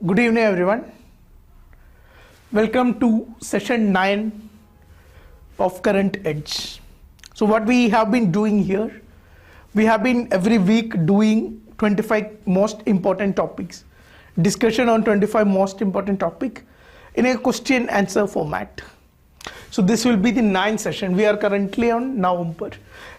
Good evening, everyone. Welcome to session 9 of Current Edge. So what we have been doing here, we have been every week doing 25 most important topics, discussion on 25 most important topic in a question answer format. So this will be the 9th session. We are currently on November.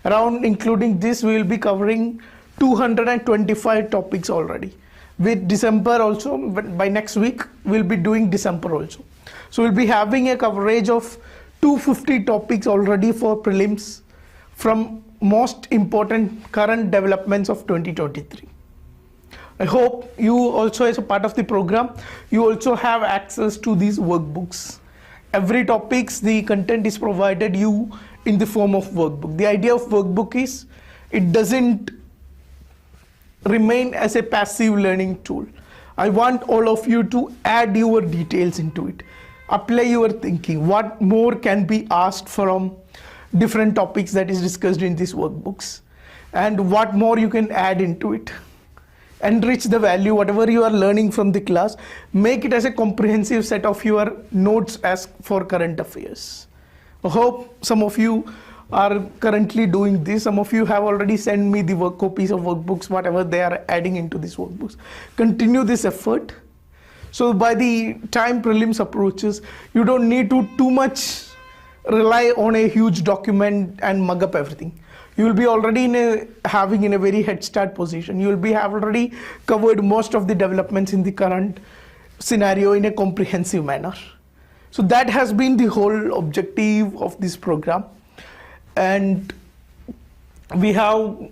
Around including this, we will be covering 225 topics already. With December also, by next week, we'll be doing December also. So we'll be having a coverage of 250 topics already for prelims from most important current developments of 2023. I hope you also, as a part of the program, you also have access to these workbooks. Every topics, the content is provided you in the form of workbook. The idea of workbook is it doesn't remain as a passive learning tool. I want all of you to add your details into it, apply your thinking, what more can be asked from different topics that is discussed in these workbooks, and what more you can add into it. Enrich the value, whatever you are learning from the class, make it as a comprehensive set of your notes as for current affairs. I hope some of you are currently doing this. Some of you have already sent me the work copies of workbooks, whatever they are adding into these workbooks. Continue this effort. So by the time prelims approaches, you don't need to too much rely on a huge document and mug up everything. You will be already having in a very head start position. You will be have already covered most of the developments in the current scenario in a comprehensive manner. So that has been the whole objective of this program. And we have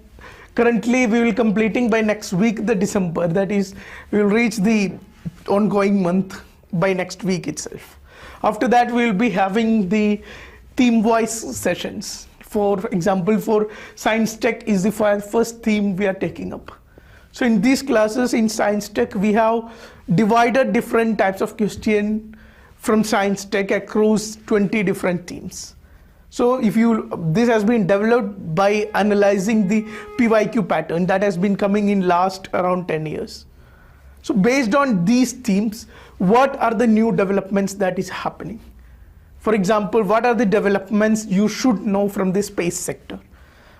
currently, we will completing by next week the December, that is we will reach the ongoing month by next week itself. After that we will be having the theme wise sessions. For example, for science tech is the first theme we are taking up. So in these classes in science tech, we have divided different types of question from science tech across 20 different themes. So this has been developed by analyzing the PYQ pattern that has been coming in last around 10 years. So based on these themes, what are the new developments that is happening? For example, what are the developments you should know from the space sector?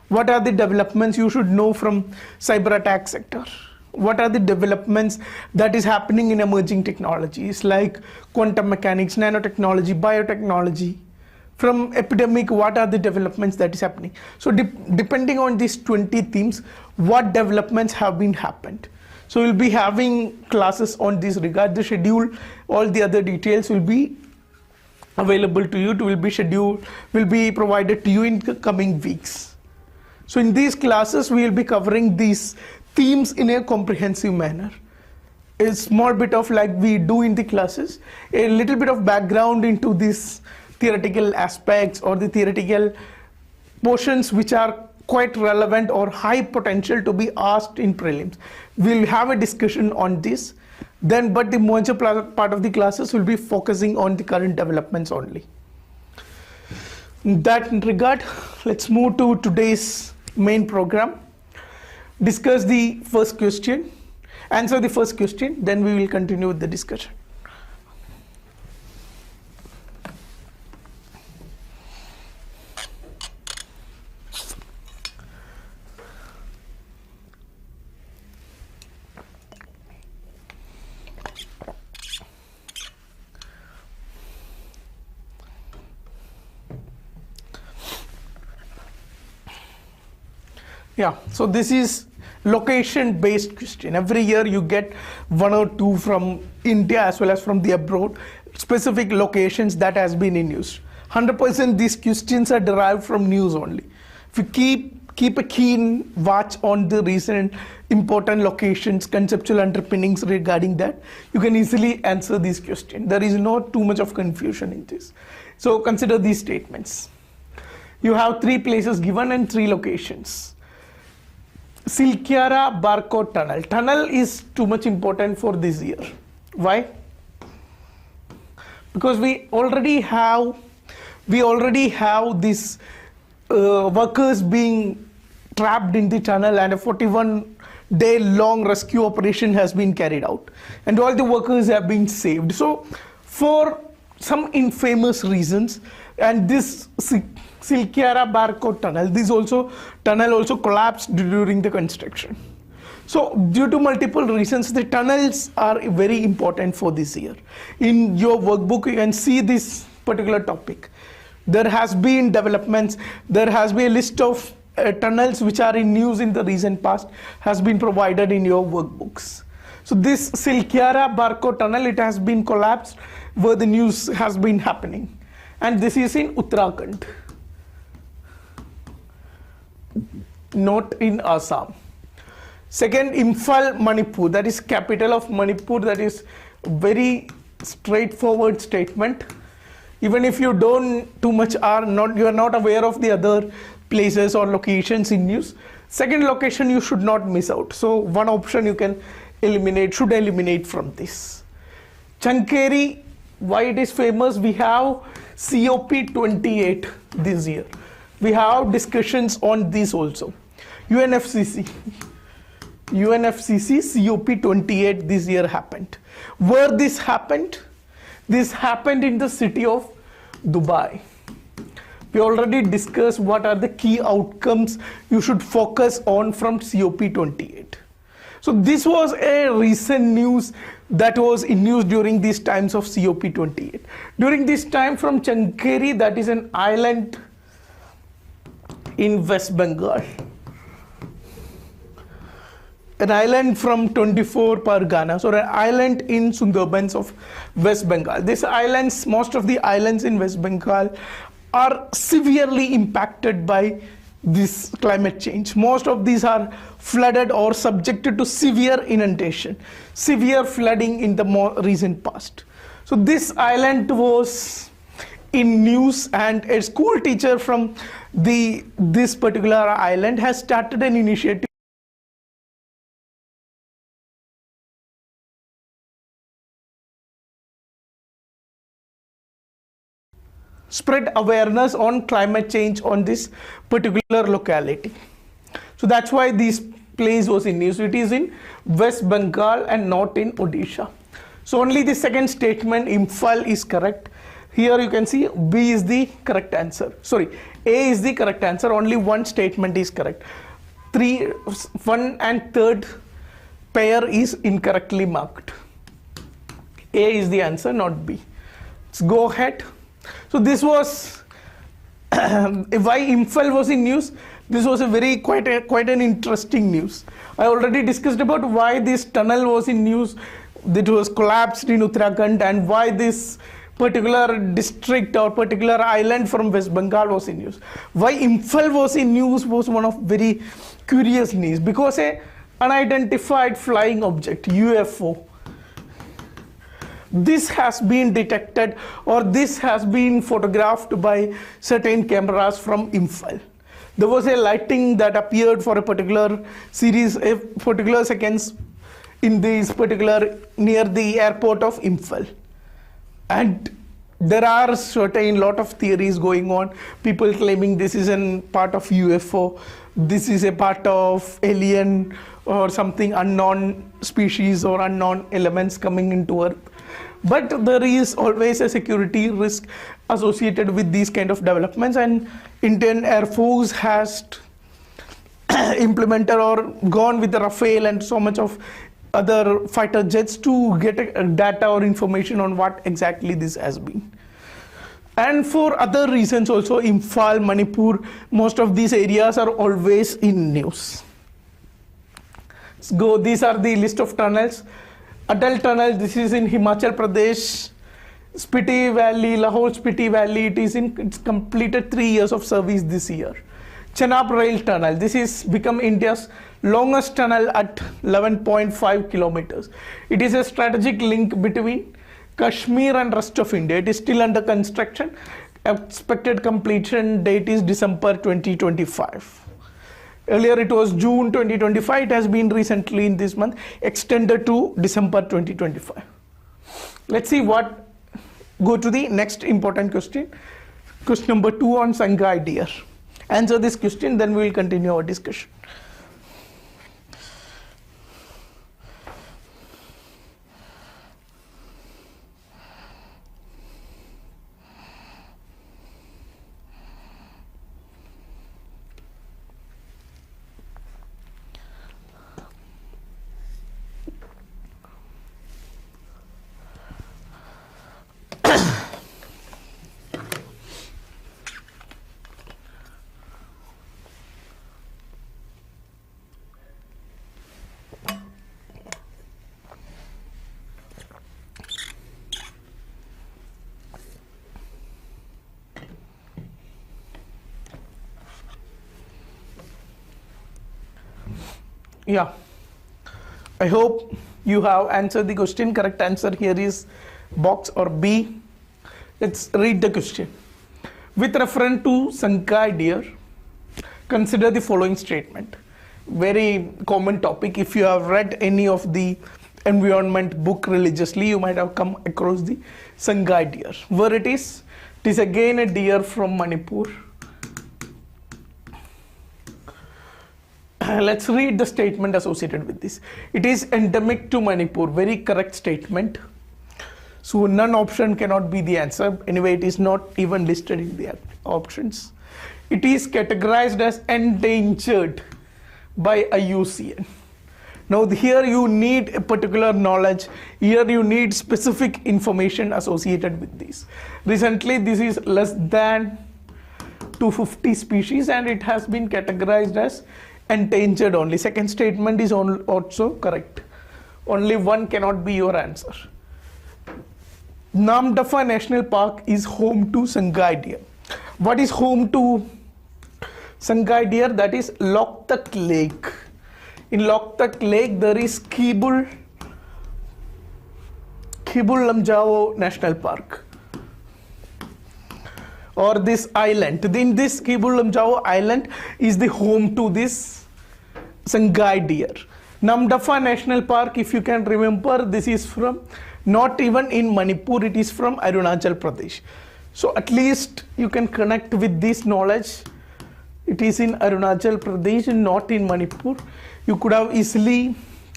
What are the developments you should know from cyber attack sector? What are the developments that is happening in emerging technologies like quantum mechanics, nanotechnology, biotechnology? From epidemic, what are the developments that is happening? So depending on these 20 themes, what developments have been happened? So we'll be having classes on this regard. The schedule, all the other details will be available to you, will be provided to you in the coming weeks. So in these classes, we will be covering these themes in a comprehensive manner. A small bit of, like we do in the classes, a little bit of background into this theoretical aspects or the theoretical portions which are quite relevant or high potential to be asked in prelims. We'll have a discussion on this then, but the major part of the classes will be focusing on the current developments only. In that regard, let's move to today's main program. Discuss the first question, answer the first question, then we will continue with the discussion. Yeah, so this is location based question. Every year you get one or two from India as well as from the abroad, specific locations that has been in use. 100% these questions are derived from news only. If you keep a keen watch on the recent important locations, conceptual underpinnings regarding that, you can easily answer these questions. There is not too much of confusion in this. So consider these statements. You have 3 places given and 3 locations. Silkyara Barcode Tunnel. Tunnel is too much important for this year. Why? Because we already have these workers being trapped in the tunnel, and 41 day-long rescue operation has been carried out, and all the workers have been saved. So, for some infamous reasons, and this Silkyara Barco tunnel, this tunnel also collapsed during the construction. So due to multiple reasons, the tunnels are very important for this year. In your workbook, you can see this particular topic. There has been developments, there has been a list of tunnels which are in news in the recent past has been provided in your workbooks. So this Silkyara Barco tunnel, it has been collapsed where the news has been happening. And this is in Uttarakhand, not in Assam. Second, Infel, Manipur, that is capital of Manipur. That is very straightforward statement. Even if you don't too much you are not aware of the other places or locations in news. Second location you should not miss out. So one option you can should eliminate from this. Chankeri, why it is famous? We have COP28 this year. We have discussions on this also. UNFCCC COP28 this year happened. Where this happened? This happened in the city of Dubai. We already discussed what are the key outcomes you should focus on from COP28. So this was a recent news that was in news during these times of COP28. During this time from Chankeri, that is an island in West Bengal. An island from 24 Parganas, or an island in Sundarbans of West Bengal. These islands, most of the islands in West Bengal are severely impacted by this climate change. Most of these are flooded or subjected to severe inundation, severe flooding in the more recent past. So this island was in news, and a school teacher from this particular island has started an initiative spread awareness on climate change on this particular locality. So that's why this place was in news. It is in West Bengal and not in Odisha. So only the second statement, Infel, is correct. Here you can see B is the correct answer. Sorry, A is the correct answer. Only one statement is correct. 1 and 3rd pair is incorrectly marked. A is the answer, not B. Let's go ahead. So this was why Infel was in news. This was a quite an interesting news. I already discussed about why this tunnel was in news. It was collapsed in Uttarakhand, and why this particular district or particular island from West Bengal was in news. Why Infel was in news was one of very curious news, because a unidentified flying object, UFO, this has been detected, or this has been photographed by certain cameras from Infel. There was a lighting that appeared for a particular series, a particular seconds in this particular near the airport of Infel. And there are certain lot of theories going on. People claiming this is a part of UFO, this is a part of alien or something unknown species or unknown elements coming into Earth. But there is always a security risk associated with these kind of developments, and Indian Air Force has implemented or gone with the Rafale and so much of other fighter jets to get data or information on what exactly this has been. And for other reasons also, Infel, Manipur, most of these areas are always in news. Let's go. These are the list of tunnels. Atal Tunnel, this is in Himachal Pradesh. Spiti Valley, Lahore Spiti Valley, it's completed 3 years of service this year. Chenab Rail Tunnel, this is become India's longest tunnel at 11.5 kilometers. It is a strategic link between Kashmir and rest of India. It is still under construction. Expected completion date is December 2025. Earlier it was June 2025. It has been recently in this month extended to December 2025. Let's see what, go to the next important question. Question number 2 on Sangha Deer. Answer this question, then we will continue our discussion. Yeah, I hope you have answered the question. Correct answer here is box or B. Let's read the question. With reference to Sankai deer, consider the following statement. Very common topic. If you have read any of the environment book religiously, you might have come across the Sankai deer. Where it is again a deer from Manipur. Let's read the statement associated with this. It is endemic to Manipur. Very correct statement. So none option cannot be the answer. Anyway, it is not even listed in the options. It is categorized as endangered by IUCN. Now here you need a particular knowledge. Here you need specific information associated with this. Recently this is less than 250 species and it has been categorized as endangered only. Second statement is also correct. Only one cannot be your answer. Namdapha National Park is home to Sankai deer. What is home to Sankai deer? That is Loktak Lake. In Loktak Lake there is Kibul Lamjao National Park, or this island. In this Kibul Lamjao island is the home to this Sankai deer. Namdapha National Park, if you can remember, this is from not even in Manipur, it is from Arunachal Pradesh. So at least you can connect with this knowledge. It is in Arunachal Pradesh and not in Manipur. You could have easily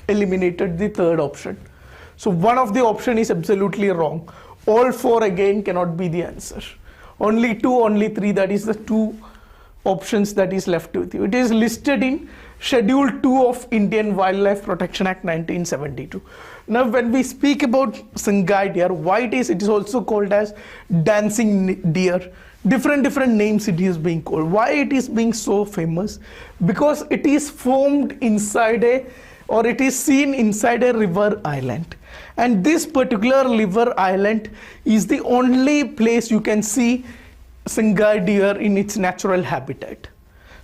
eliminated the third option. So one of the option is absolutely wrong. All four again cannot be the answer. Only two, only three, that is the two options that is left with you. It is listed in Schedule 2 of Indian Wildlife Protection Act 1972. Now when we speak about Sankai deer, why it is also called as dancing deer. Different names it is being called. Why it is being so famous? Because it is formed inside it is seen inside a river island. And this particular river island is the only place you can see Sankai deer in its natural habitat.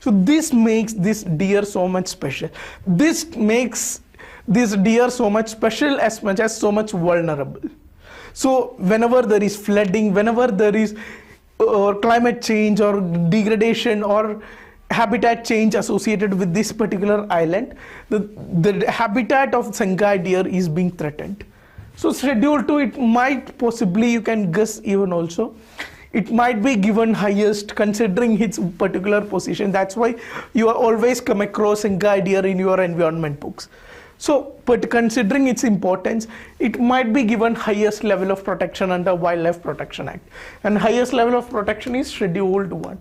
So this makes this deer so much special. This makes this deer so much special as much as so much vulnerable. So whenever there is flooding, whenever there is climate change or degradation or habitat change associated with this particular island, the habitat of Sankai deer is being threatened. So Schedule 2, it might possibly, you can guess even also, it might be given highest considering its particular position. That's why you are always come across Sankai deer in your environment books. So, but considering its importance, it might be given highest level of protection under Wildlife Protection Act. And highest level of protection is Scheduled 1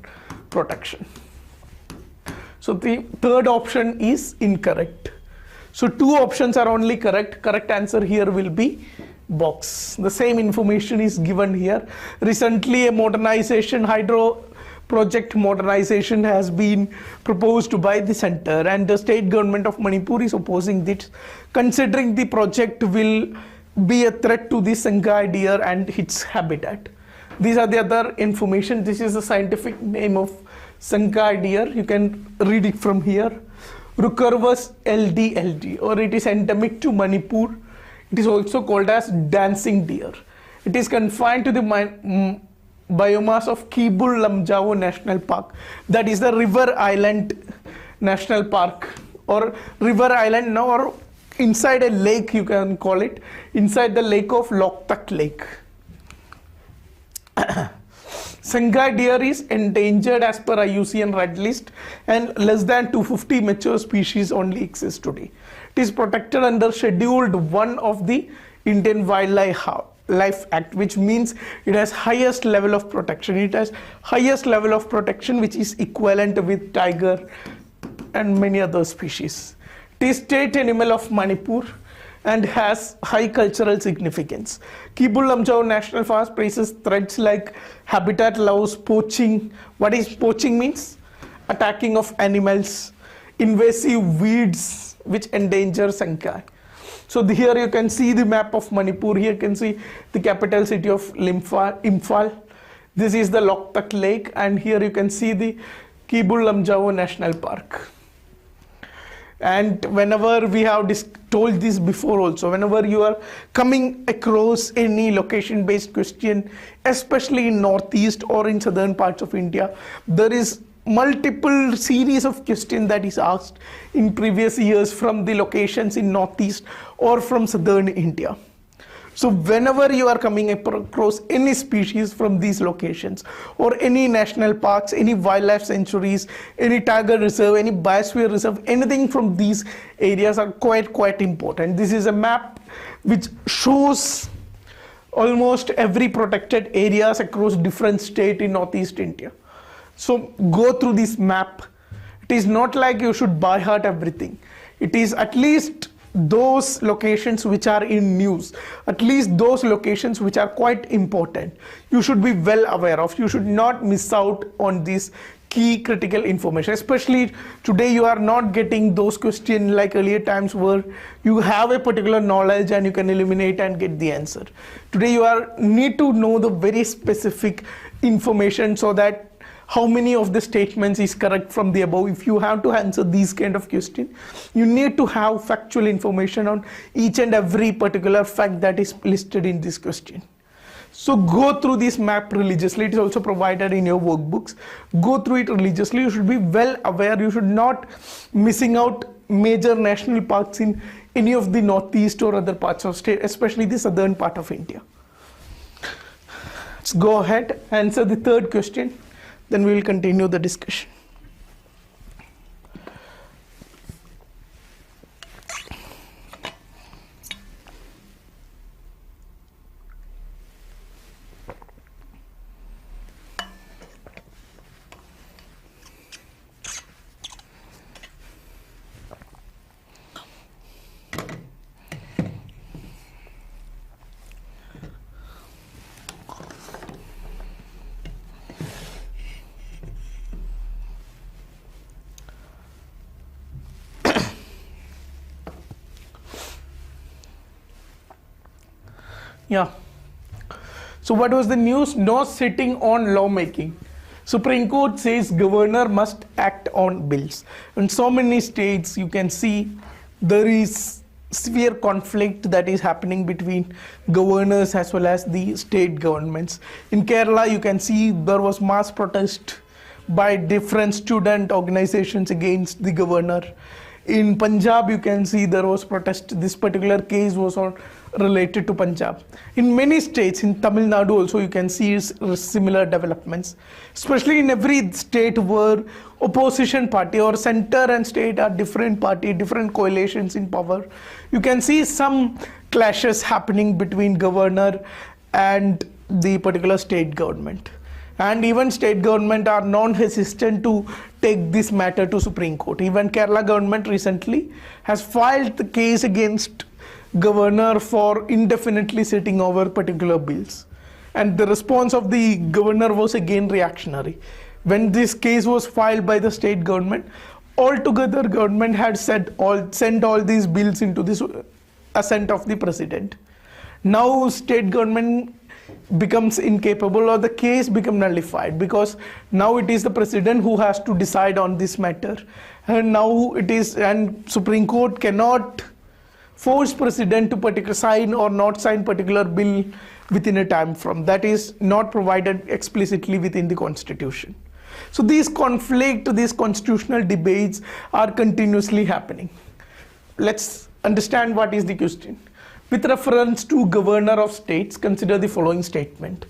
protection. So the third option is incorrect. So two options are only correct. Correct answer here will be box. The same information is given here. Recently a modernization, hydro project modernization has been proposed by the center, and the state government of Manipur is opposing this, considering the project will be a threat to the Sankai deer and its habitat. These are the other information. This is the scientific name of Sankai deer. You can read it from here. Rucurvus LDLD, or it is endemic to Manipur. It is also called as dancing deer. It is confined to the biomass of Kibul Lamjao National Park. That is the River Island National Park, or River Island now, or inside a lake you can call it, inside the lake of Loktak Lake. Sankai deer is endangered as per IUCN Red List, and less than 250 mature species only exist today. It is protected under Scheduled 1 of the Indian Wildlife Act, which means it has highest level of protection. It has highest level of protection which is equivalent with tiger and many other species. It is state animal of Manipur and has high cultural significance. Kibul Lamjao National Forest faces threats like habitat loss, poaching. What is poaching means? Attacking of animals, invasive weeds which endanger Sankai. So here you can see the map of Manipur. Here you can see the capital city of Infel. This is the Loktak Lake, and here you can see the Kibul Lamjao National Park. And whenever we have told this before also, whenever you are coming across any location based question, especially in northeast or in southern parts of India, there is multiple series of questions that is asked in previous years from the locations in northeast or from southern India. So whenever you are coming across any species from these locations, or any national parks, any wildlife sanctuaries, any tiger reserve, any biosphere reserve, anything from these areas are quite important. This is a map which shows almost every protected areas across different states in northeast India. So go through this map. It is not like you should by heart everything. It is at least those locations which are in news, at least those locations which are quite important, you should be well aware of. You should not miss out on this key critical information. Especially today, you are not getting those questions like earlier times where you have a particular knowledge and you can eliminate and get the answer. Today you need to know the very specific information, so that how many of the statements is correct from the above. If you have to answer these kind of questions, you need to have factual information on each and every particular fact that is listed in this question. So go through this map religiously. It is also provided in your workbooks. Go through it religiously. You should be well aware. You should not missing out major national parks in any of the northeast or other parts of state, especially the southern part of India. Let's go ahead, answer the third question. Then we will continue the discussion. Yeah. So what was the news? No sitting on lawmaking. Supreme Court says governor must act on bills. In so many states, you can see there is severe conflict that is happening between governors as well as the state governments. In Kerala, you can see there was mass protest by different student organizations against the governor. In Punjab, you can see there was protest. This particular case was related to Punjab. In many states, in Tamil Nadu also, you can see similar developments, especially in every state where opposition party or center and state are different party, different coalitions in power. You can see some clashes happening between governor and the particular state government. And even state government are non-hesitant to take this matter to Supreme Court. Even Kerala government recently has filed the case against governor for indefinitely sitting over particular bills. And the response of the governor was again reactionary. When this case was filed by the state government, altogether government had sent all these bills into this assent of the president. Now state government becomes incapable, or the case become nullified, because now it is the president who has to decide on this matter, and now it is, and Supreme Court cannot force president to sign or not sign particular bill within a time frame. That is not provided explicitly within the constitution. So these conflict, these constitutional debates are continuously happening. Let's understand what is the question. With reference to governor of states, consider the following statement.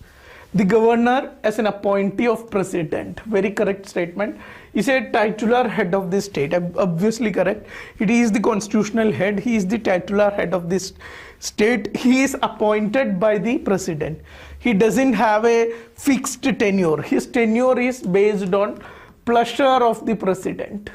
The governor as an appointee of president, very correct statement, is a titular head of the state. Obviously correct. It is the constitutional head. He is the titular head of this state. He is appointed by the president. He doesn't have a fixed tenure. His tenure is based on pleasure of the president.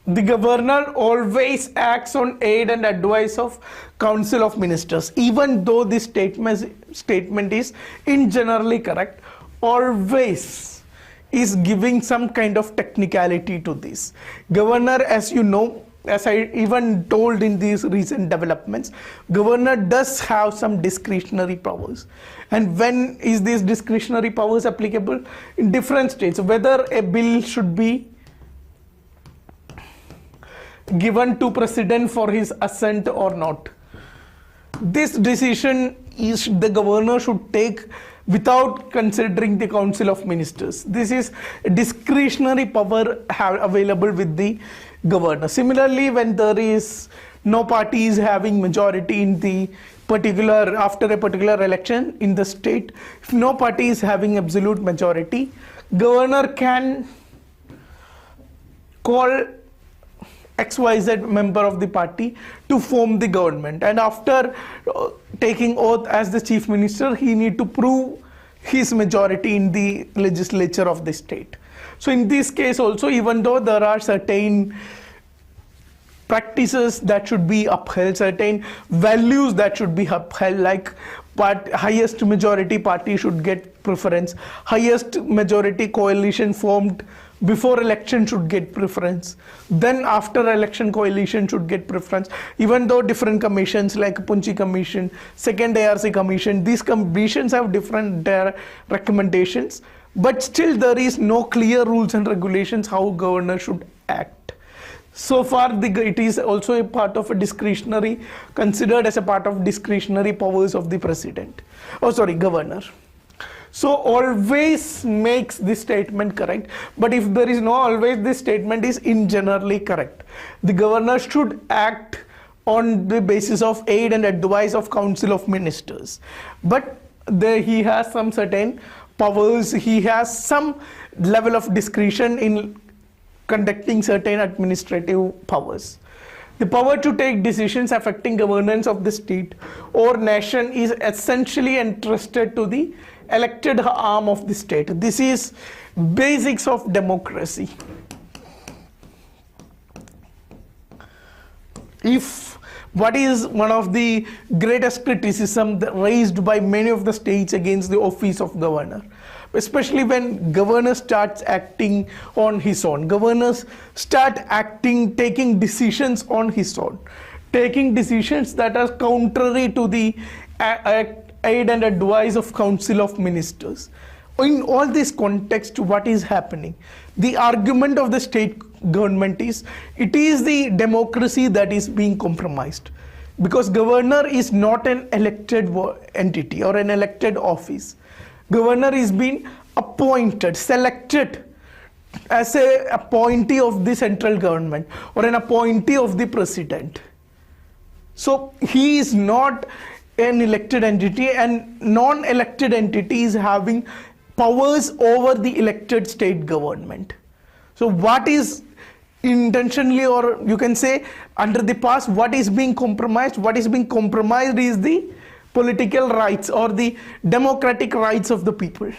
The governor always acts on aid and advice of Council of Ministers. Even though this statement is in generally correct, always is giving some kind of technicality to this. Governor, as you know, as I even told in these recent developments, governor does have some discretionary powers. And when is these discretionary powers applicable? In different states, whether a bill should be given to president for his assent or not. This decision is the governor should take without considering the Council of Ministers. This is a discretionary power available with the governor. Similarly, when there is no party is having majority in the particular, after a particular election in the state, if no party is having absolute majority, governor can call XYZ member of the party to form the government, and after taking oath as the chief minister, he need to prove his majority in the legislature of the state. So in this case also, even though there are certain practices that should be upheld, certain values that should be upheld, like highest majority party should get preference, highest majority coalition formed before election should get preference, then after election coalition should get preference, even though different commissions like Punchi Commission, second ARC Commission, these commissions have different recommendations, but still there is no clear rules and regulations how governor should act. So far it is also a part of a discretionary, considered as a part of discretionary powers of the president, governor. So always makes this statement correct, but if there is no always, this statement is in generally correct. The governor should act on the basis of aid and advice of Council of Ministers, but he has some certain powers, he has some level of discretion in conducting certain administrative powers. The power to take decisions affecting governance of the state or nation is essentially entrusted to the elected arm of the state. This is basics of democracy. If what is one of the greatest criticism raised by many of the states against the office of governor, especially when governor starts acting on his own, governors start acting, taking decisions on his own, taking decisions that are contrary to the aid and advice of Council of Ministers. In all this context, what is happening? The argument of the state government is, it is the democracy that is being compromised, because governor is not an elected entity or an elected office. Governor is being appointed, selected as an appointee of the central government or an appointee of the president. So he is not an elected entity, and non-elected entities having powers over the elected state government. So what is intentionally, or you can say under the past, what is being compromised? What is being compromised is the political rights or the democratic rights of the people.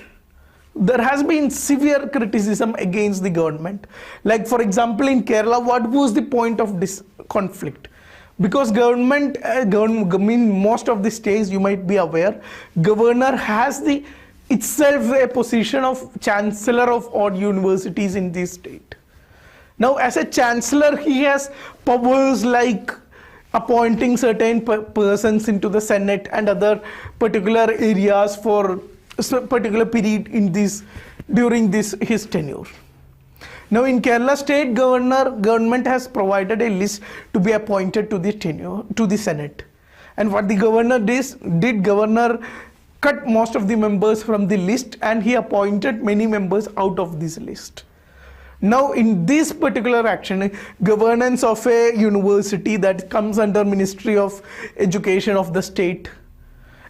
There has been severe criticism against the government. Like for example, in Kerala, what was the point of this conflict? Because government, most of the states, you might be aware, governor has itself a position of chancellor of all universities in this state. Now, as a chancellor, he has powers like appointing certain persons into the Senate and other particular areas for a particular period in during his tenure. Now in Kerala state, government has provided a list to be appointed to the Senate. And what the governor did governor cut most of the members from the list, and he appointed many members out of this list. Now in this particular action, governance of a university that comes under Ministry of Education of the state,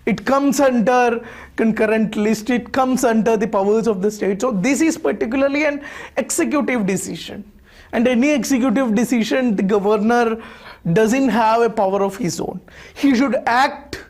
it comes under concurrent list, it comes under the powers of the state. So this is particularly an executive decision, and any executive decision, the governor doesn't have a power of his own. He should act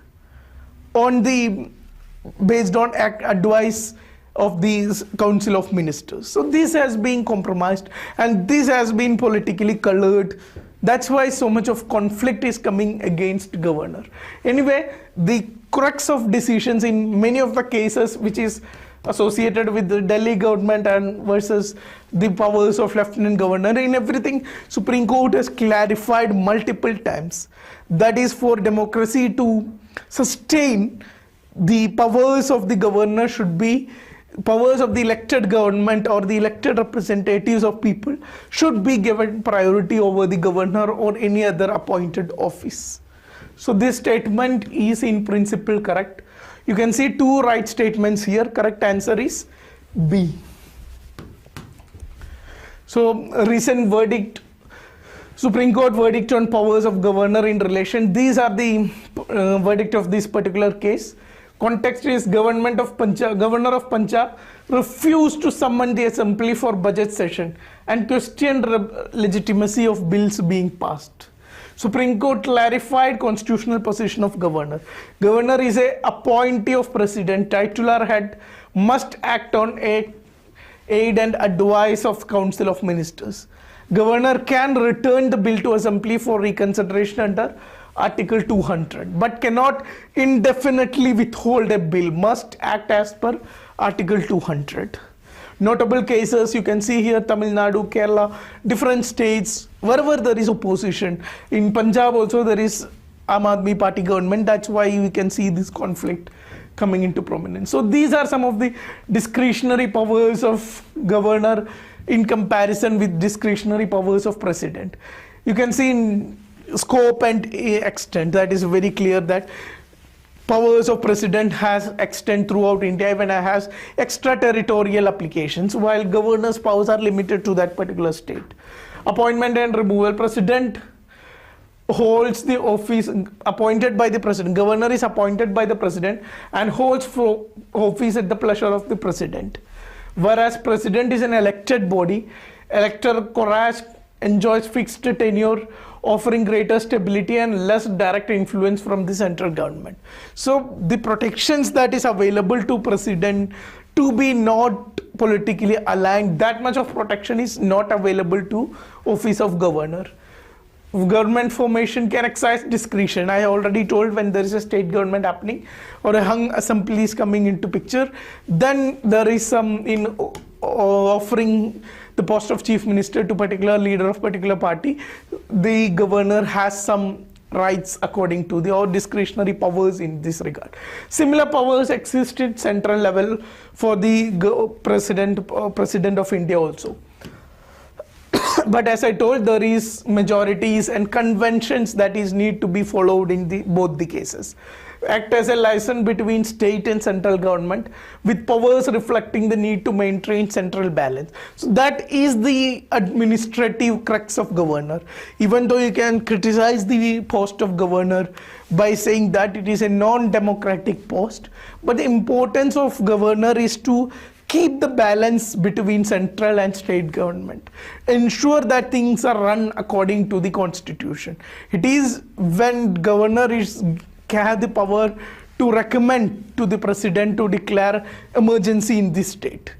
based on advice of the Council of Ministers. So this has been compromised, and this has been politically colored. That's why so much of conflict is coming against governor. Anyway, the crux of decisions in many of the cases which is associated with the Delhi government and versus the powers of Lieutenant Governor. In everything, Supreme Court has clarified multiple times that is for democracy to sustain, the powers of the governor should be powers of the elected government or the elected representatives of people should be given priority over the governor or any other appointed office. So this statement is in principle correct. You can see two right statements here. Correct answer is B. So recent verdict, Supreme Court verdict on powers of governor in relation. These are the verdict of this particular case. Context is Governor of Punjab refused to summon the assembly for budget session and questioned legitimacy of bills being passed. Supreme Court clarified constitutional position of governor. Governor is a appointee of president. Titular head must act on aid and advice of council of ministers. Governor can return the bill to assembly for reconsideration under Article 200, but cannot indefinitely withhold a bill, must act as per Article 200. Notable cases you can see here: Tamil Nadu, Kerala, different states, wherever there is opposition. In Punjab also there is Aam Aadmi Party government, that's why we can see this conflict coming into prominence. So these are some of the discretionary powers of governor in comparison with discretionary powers of president. You can see in scope and extent, that is very clear that powers of president has extent throughout India, even has extraterritorial applications, while governor's powers are limited to that particular state. Appointment and removal: president holds the office appointed by the president. Governor is appointed by the president and holds office at the pleasure of the president. Whereas president is an elected body, electoral college enjoys fixed tenure, offering greater stability and less direct influence from the central government. So the protections that is available to president to be not politically aligned, that much of protection is not available to office of governor. Government formation can exercise discretion. I already told, when there is a state government happening or a hung assembly is coming into picture, then there is some in offering the post of chief minister to particular leader of particular party. The governor has some rights according to the or discretionary powers in this regard. Similar powers exist at central level for the president of India also. But as I told, there is majorities and conventions that is need to be followed in both the cases. Act as a liaison between state and central government with powers reflecting the need to maintain central balance. So that is the administrative crux of governor. Even though you can criticize the post of governor by saying that it is a non-democratic post, but the importance of governor is to keep the balance between central and state government, ensure that things are run according to the constitution. It is when governor have the power to recommend to the president to declare emergency in this state.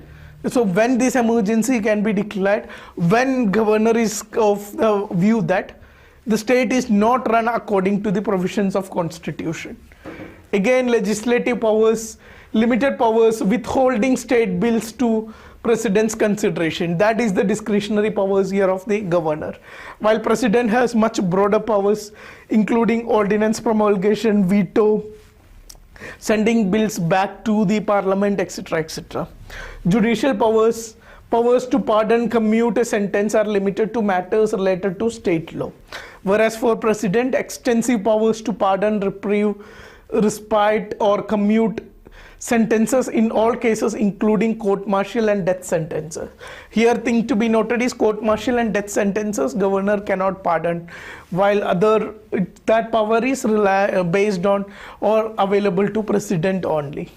So when this emergency can be declared, when governor is of the view that the state is not run according to the provisions of constitution. Again, legislative powers, limited powers, withholding state bills to president's consideration. That is the discretionary powers here of the governor. While president has much broader powers, including ordinance promulgation, veto, sending bills back to the parliament, etc., etc. Judicial powers, powers to pardon, commute a sentence are limited to matters related to state law. Whereas for president, extensive powers to pardon, reprieve, respite or commute sentences in all cases, including court-martial and death sentences. Here thing to be noted is court-martial and death sentences governor cannot pardon, while that power is based on or available to president only.